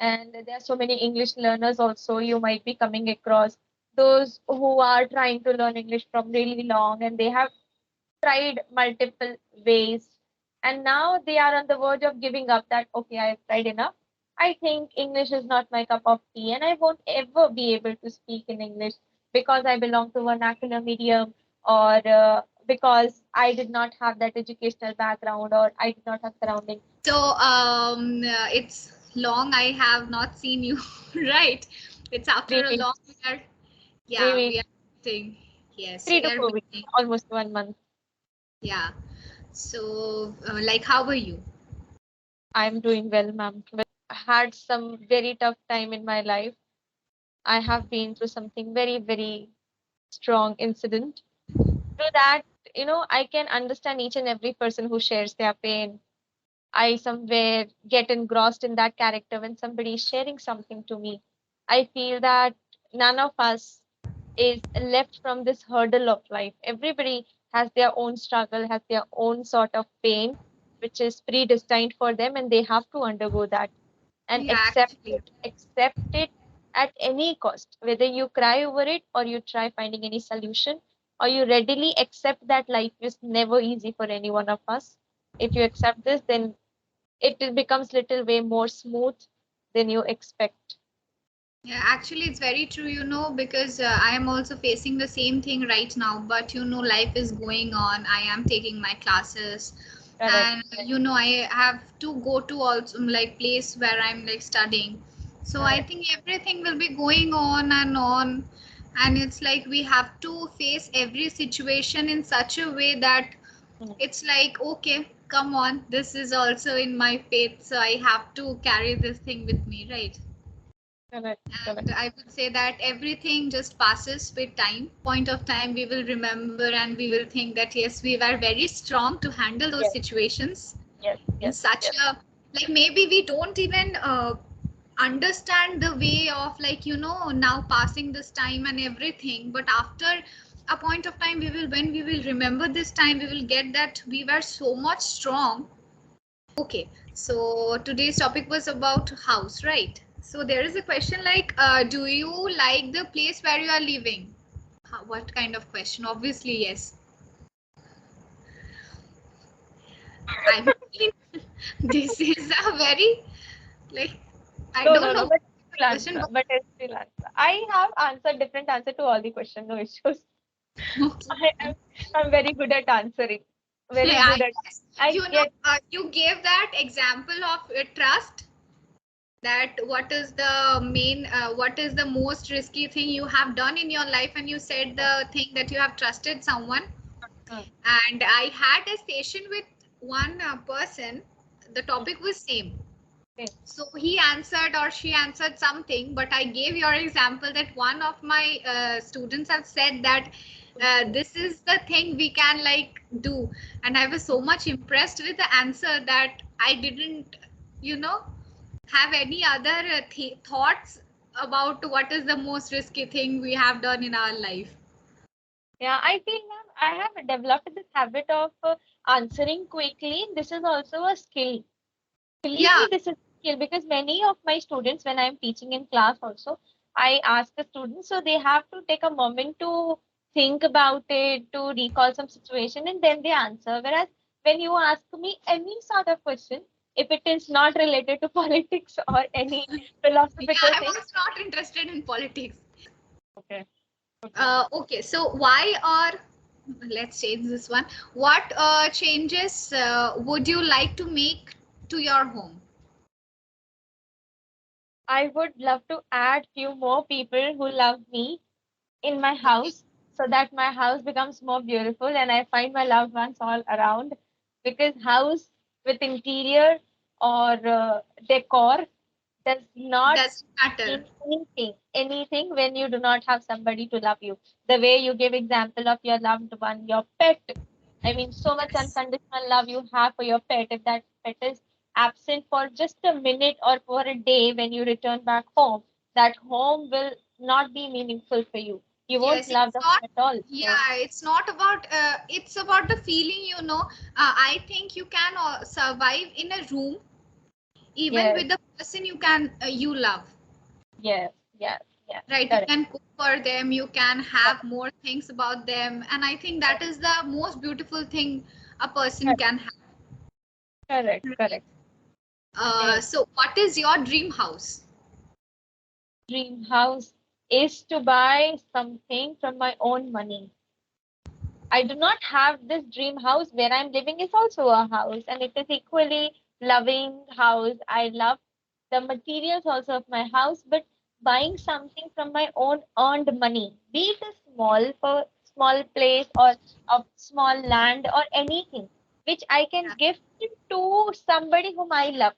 And there are so many English learners also you might be coming across, those who are trying to learn English from really long, and they have tried multiple ways, and now they are on the verge of giving up, that okay, I've tried enough. I think English is not my cup of tea, and I won't ever be able to speak in English because I belong to vernacular medium, or because I did not have that educational background, or I did not have surrounding. So it's long I have not seen you, right? It's after a 3 weeks, long year. 3 Yeah, we weeks, are meeting. Yes, 3 we to are 4 weeks, meeting. almost 1 month. Yeah. So like, how are you? I'm doing well, ma'am. But I had some very tough time in my life. I have been through something very, very strong incident. Through that, I can understand each and every person who shares their pain. I somewhere get engrossed in that character when somebody is sharing something to me. I feel that none of us is left from this hurdle of life. Everybody has their own struggle, has their own sort of pain, which is predestined for them, and they have to undergo that and Yeah, actually. accept it at any cost, whether you cry over it or you try finding any solution, or you readily accept that life is never easy for any one of us. If you accept this, then becomes little way more smooth than you expect. Yeah, actually, it's very true, because I am also facing the same thing right now. But life is going on. I am taking my classes, Correct. and I have to go to also like place where I'm like studying. So I Correct. think everything will be going on, and it's like we have to face every situation in such a way that Hmm. it's like, okay, come on, this is also in my faith, so I have to carry this thing with me, right? Correct. Correct. And I would say that everything just passes with time. Point of time, we will remember and we will think that yes, we were very strong to handle those Yes. situations Yes. in Yes. such Yes. a, like, maybe we don't even understand the way of, like, now passing this time and everything. But after a point of time, when we will remember this time, we will get that we were so much strong. Okay, so today's topic was about house, right? So there is a question like, do you like the place where you are living? What kind of question? Obviously, yes. I mean, this is a very, like, I No, don't no, know no. what But is still the question, answer. But I still answer. I have answered different answer to all the question. No issues. but I'm very good at answering. Very yeah, good at. yes. I get. You gave that example of trust. That what is the most risky thing you have done in your life, and you said the thing that you have trusted someone. Hmm. And I had a session with one person. The Hmm. topic was same, Okay. so he answered or she answered something, but I gave your example that one of my students have said that this is the thing we can like do, and I was so much impressed with the answer that I didn't you know have any other thoughts about what is the most risky thing we have done in our life. Yeah, I feel, ma'am, I have developed this habit of answering quickly. This is also a skill. Believe Yeah. me, this is a skill because many of my students, when I'm teaching in class also, I ask the students, so they have to take a moment to think about it, to recall some situation, and then they answer. Whereas when you ask me any sort of question, if it is not related to politics or any Yeah, philosophical I things, was not interested in politics. okay, okay. Okay, so why, or let's change this one. What changes would you like to make to your home? I would love to add few more people who love me in my Okay. house so that my house becomes more beautiful and I find my loved ones all around, because house with interior or decor does not Doesn't matter. mean anything when you do not have somebody to love you. The way you give example of your loved one, your pet. I mean, so much Yes. unconditional love you have for your pet. If that pet is absent for just a minute or for a day when you return back home, that home will not be meaningful for you. You won't Yes, love it's the not. home at all. So, Yeah, it's not about. It's about the feeling. I think you can survive in a room even yes, with the person you love. Yes, yes, yes. Right, you Correct. can cook for them, you can have more things about them, and I think that Correct. is the most beautiful thing a person Correct. can have. Correct. Right. Correct. Yes. So what is your dream house? Dream house is to buy something from my own money. I do not have this dream house where I'm living is also a house and it is equally loving house. I love the materials also of my house, but buying something from my own earned money, be it a small place or a small land or anything which I can Yeah. give to somebody whom I love.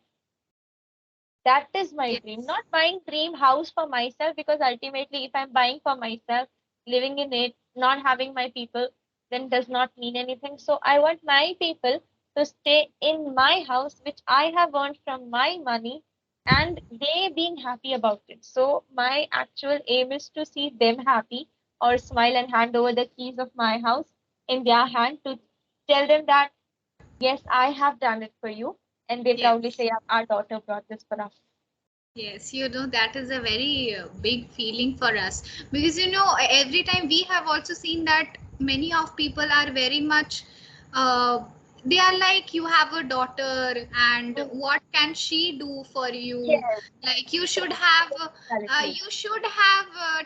That is my dream. Yes. Not buying dream house for myself because ultimately if I'm buying for myself, living in it, not having my people, then does not mean anything. So I want my people to stay in my house, which I have earned from my money, and they being happy about it. So my actual aim is to see them happy or smile and hand over the keys of my house in their hand to tell them that yes, I have done it for you. And they proudly Yes. say, our daughter brought this for us. Yes, that is a very big feeling for us, because every time we have also seen that many of people are very much uh, they are like, you have a daughter and Mm. what can she do for you? Yes, Like you should yes, have correctly.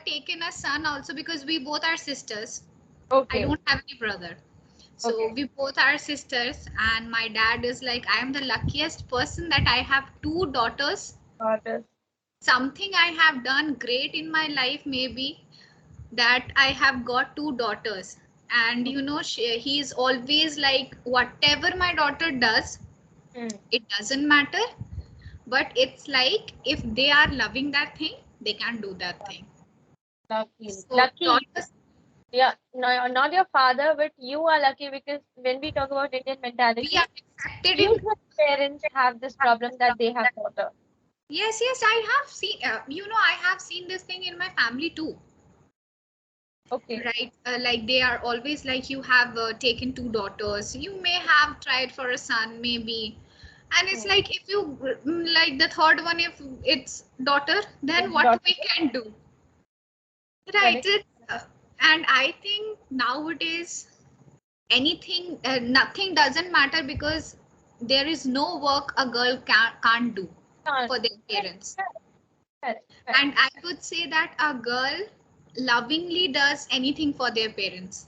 taken a son also, because we both are sisters. I Okay, don't have any brother. So okay. we both are sisters, and my dad is like, I am the luckiest person that I have two daughters. Got it. Something I have done great in my life, maybe, that I have got two daughters. And he is always like, whatever my daughter does, Mm, it doesn't matter. But it's like, if they are loving that thing, they can do that thing. lucky. So Lucky you. daughters, Yeah, no, not your father, but you are lucky because when we talk about Indian we mentality, are accepted in. usually parents have this problem that they have daughter. Yes, yes, I have seen. I have seen this thing in my family too. Okay. Right, like they are always like, you have taken two daughters, you may have tried for a son maybe, and it's Mm. like, if you like the third one, if it's daughter, then It's what daughter. we can do, right? Correct. And I think nowadays anything, nothing doesn't matter, because there is no work a girl can't do Can't for their do. Yes, parents. correct, correct, correct, And I would say that a girl lovingly does anything for their parents.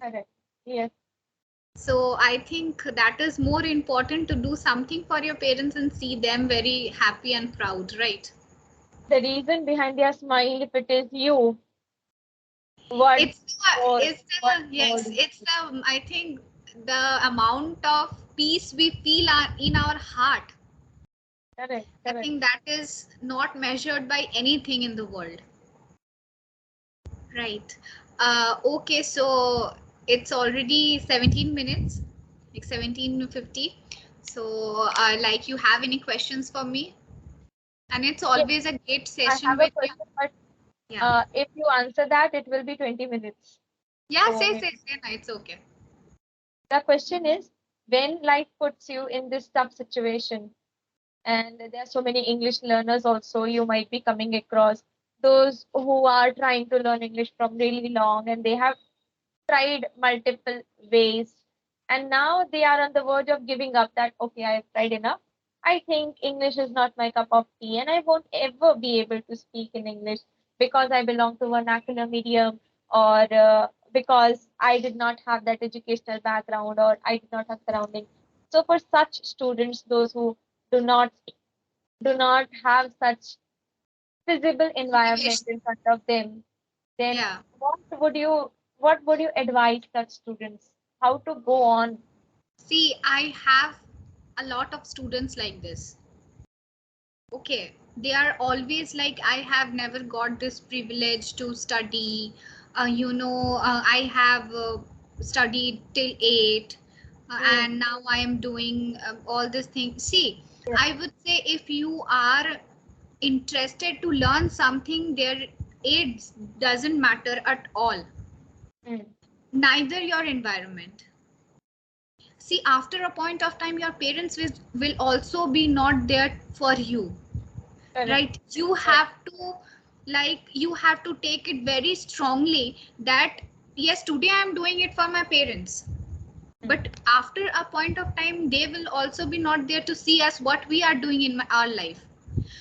correct. Yes. So I think that is more important, to do something for your parents and see them very happy and proud, right? The reason behind their smile, if it is you, what It's more, it's what more yes, do it's I think the amount of peace we feel in our heart. correct, I correct. think that is not measured by anything in the world, right? Okay, so it's already 17 minutes, like 17:50. So, like, you have any questions for me? And it's Yes, always a great I session have a with you. question, but Yeah. if you answer that, it will be 20 minutes. Yeah, So maybe say, no, it's okay. the question is when life puts you in this tough situation, and there are so many English learners also you might be coming across, those who are trying to learn English from really long and they have tried multiple ways and now they are on the verge of giving up that okay, I've tried enough. I think English is not my cup of tea and I won't ever be able to speak in English because I belong to vernacular medium or because I did not have that educational background or I did not have surrounding. So for such students, those who do not do not have such visible environment Motivation. in front of them, then Yeah. what would you advise such students how to go on? See, I have a lot of students like this. Okay. They are always like, I have never got this privilege to study. I have studied till 8, Mm, and now I am doing all these things. See, yes. I would say, if you are interested to learn something, their age doesn't matter at all, Mm, neither your environment. See, after a point of time, your parents will also be not there for you. Correct. right? You have to, like, you have to take it very strongly that yes, today I am doing it for my parents, but after a point of time they will also be not there to see us what we are doing in our life.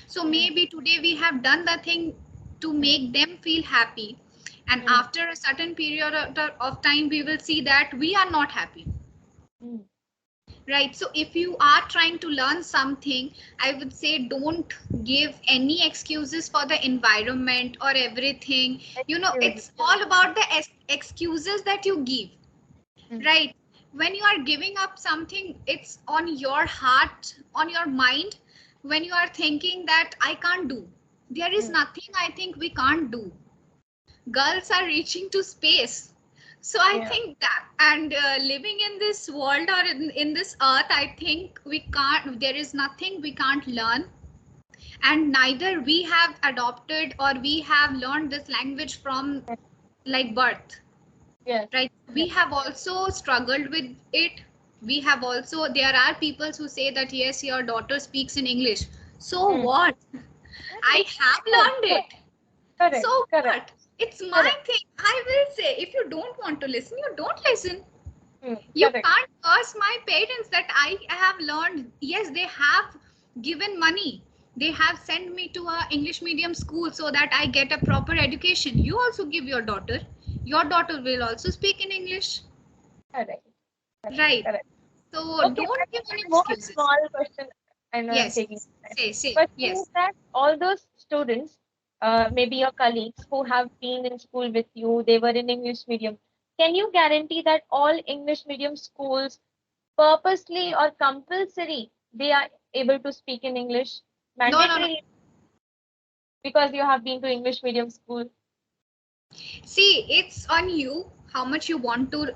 So maybe today we have done the thing to make them feel happy, and after a certain period of time we will see that we are not happy, right? So if you are trying to learn something, I would say don't give any excuses for the environment or everything. You know, Excuses. it's all about the excuses that you give, right? When you are giving up something, it's on your heart, on your mind. When you are thinking that I can't do, there is nothing I think we can't do. Girls are reaching to space. So I think that, and living in this world or in this earth, I think we can't, there is nothing we can't learn. And neither we have adopted or we have learned this language from like birth. Yes. Right, we have also struggled with it. We have also, there are people who say that yes, your daughter speaks in English, so what? I have learned it. Correct. So Correct. what? It's my thing. I will say, if you don't want to listen, you don't listen. You Correct. can't curse my parents that I have learned. Yes, they have given money. They have sent me to a English medium school so that I get a proper education. You also give your daughter. Your daughter will also speak in English. Correct. Right. Correct. So Okay, don't but give any one more excuses. small question. I know I'm Yes. taking time. Say. Question is Yes. that all those students, maybe your colleagues who have been in school with you, they were in English medium. Can you guarantee that all English medium schools purposely or compulsory they are able to speak in English No. mandatorily because you have been to English medium school? See, it's on you how much you want to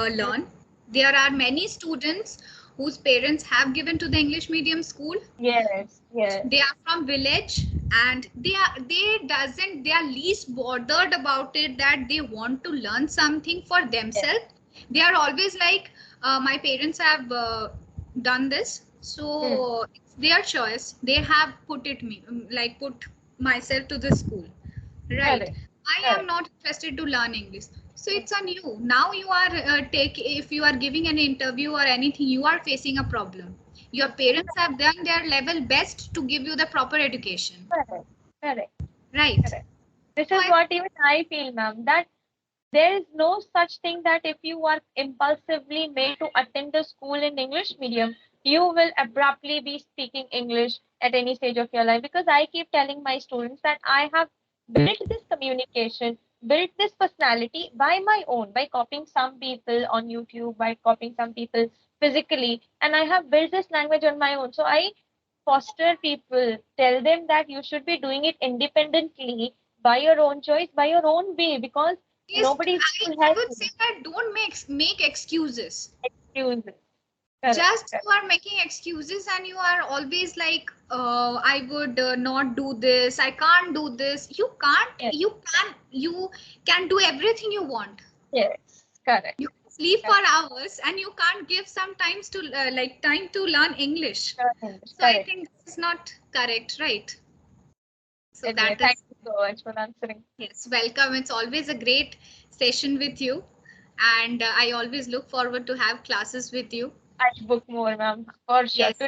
learn. There are many students whose parents have given to the English medium school. Yes, yes, They are from village, and they are least bothered about it, that they want to learn something for yes, themselves. They are always like, my parents have done this, so it's their choice. They have put it me like put myself to the school, right? correct, I am correct. not interested to learn English. So it's on you. Now you are if you are giving an interview or anything, you are facing a problem. Your parents have done their level best to give you the proper education, Correct, correct, right? correct. This So is what even I feel, ma'am, that there is no such thing that if you are impulsively made to attend the school in English medium, you will abruptly be speaking English at any stage of your life. Because I keep telling my students that I have built this communication, built this personality by my own, by copying some people on YouTube, by copying some people physically, and I have built this language on my own. So I foster people, tell them that you should be doing it independently by your own choice, by your own way, because yes, nobody will I help would say you. that don't make excuses. Excuses. Correct, Just correct. you are making excuses, and you are always like, I would not do this, I can't do this. You can't, Yes, you can do everything you want. yes, correct, You can sleep for correct, hours, and you can't give some times to like time to learn English. correct, So I correct. think this is not correct, right? So Anyway, that thank is, you so much for answering. yes, welcome. It's always a great session with you, and I always look forward to have classes with you. I'll book more, ma'am, for sure. Yes. Today